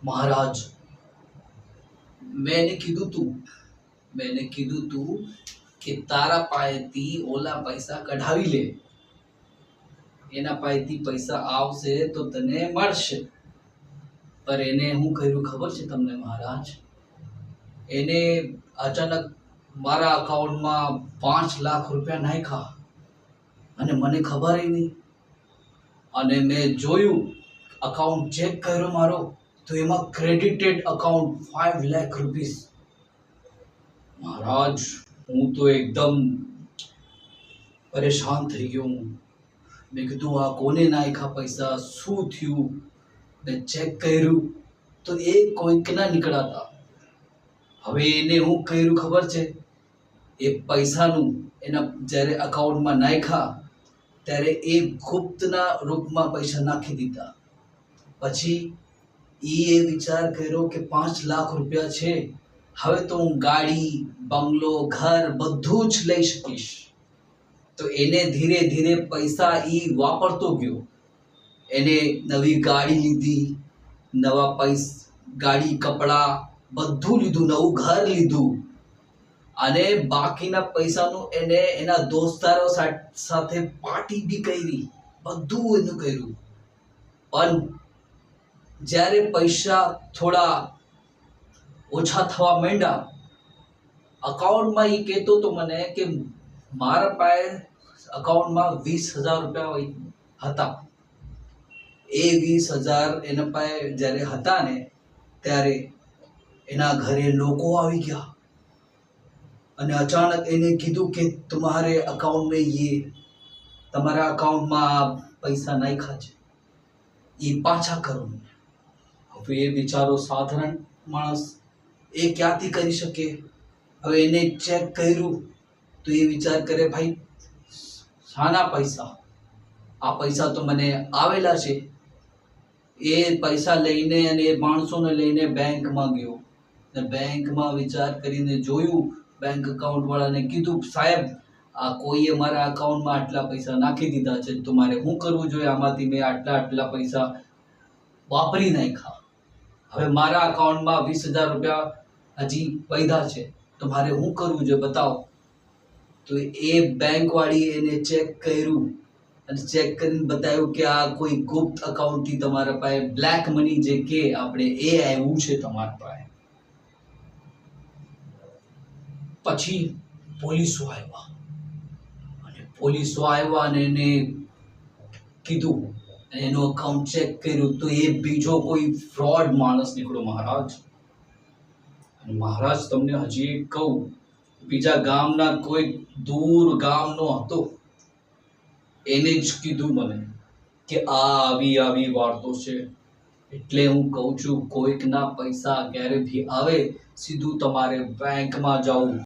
महाराज मैंने कीधु तू कि तारा पाएती ओला पैसा कढावी ले एना पाएती पैसा आवशे तो तने मळशे पर एने हूँ कर्યું खबर छे तमने महाराज एने अचानक मारा अकाउंट में 5 लाख रुपया नाख्या अने मने खबर ही नहीं अने मैं जोयु अकाउंट चेक कर्यो मारो तो एमा क्रेडिटेड अकाउंट 5 लाख रुपीस। महाराज हूँ तो एकदम परेशान थई गयो हूँ। मैं कीधुं आ कोने नाख्या पैसा शुं थयुं ने चेक कर्યું तो एक कोईकना निकळ्या था। हवे एने हूँ कर्યું खबर छे ए पैसानुं एना ज्यारे अकाउंट में नाख्या त्यारे एक गुप्तना रूप में पैसा नाखी दीधा। पछी ए विचार कर्यो के 5 लाख रुपया छे हवे तो हूँ गाड़ी बंगलो घर बधुं ज लई शकीश। तो एने धीरे धीरे पैसा ई वापरतो गयो। एने नवी गाड़ी लीधी नवा गाड़ी कपड़ा बधुं लीधुं नवुं घर लीधुं अने बाकीना पैसानुं एने एना दोस्तारो साथे पार्टी भी करी बधुं एनुं कर्युं। पण ज्यारे पैसा थोड़ा ओछा थवा मांड्या अकाउंट में ई कहेतो तो मने के मारा पाए अकाउंट में 20,000 रुपया हता। ए 20,000 एना पाए ज्यारे हता ने त्यारे एना घरे लोको आवी गया अने अचानक एने कीधुं के तुम्हारे अकाउंट में ये तमारा अकाउंट में पैसा नाख्या छे ई पाछा करो। हवे ए बिचारो साधारण माणस ए क्यांथी करी शके। हवे एने चेक कर्युं तो ए विचार करे भाई शाना पैसा आ पैसा तो मने आवेला छे। ए पैसा लईने अने ए माणसोने लईने बैंक में गयो ने बैंक में विचार करीने जोयुं बैंक अकाउंट वाळाने कीधुं साहेब आ कोईए मारा अकाउंट में आटला पैसा नाखी दीधा छे तो मारे शुं करवुं जोईए आमांथी मैं आटला पैसा वापरी नाख्या। हवे मारा अकाउंट में 20,000 रुपया हजी वध्या छे तो मारे शुं करवुं जोईए बताओ। तो ए बैंक वाળી एने चेक कर्युं अने चेक करीने बताव्युं के आ कोई गुप्त अकाउंट थी तमारा पासे ब्लेक मनी जे के आपणे ए आव्युं छे तमारा पासे। पछी पोलीसो आव्या अने एने कीधुं एनो अकाउंट चेक कर्युं तो ए बीजो कोई फ्रॉड माणस निकळ्यो महाराज। अने महाराज तमने हजी एक कहूं बीजा गामना कोई दूर गामनो हतो एने ज कीधुं मने के आ आवी वार्तो छे એટલે હું કહું છું કોઈકના પૈસા ક્યારે ભી આવે સીધું તમારે બેંકમાં જાવું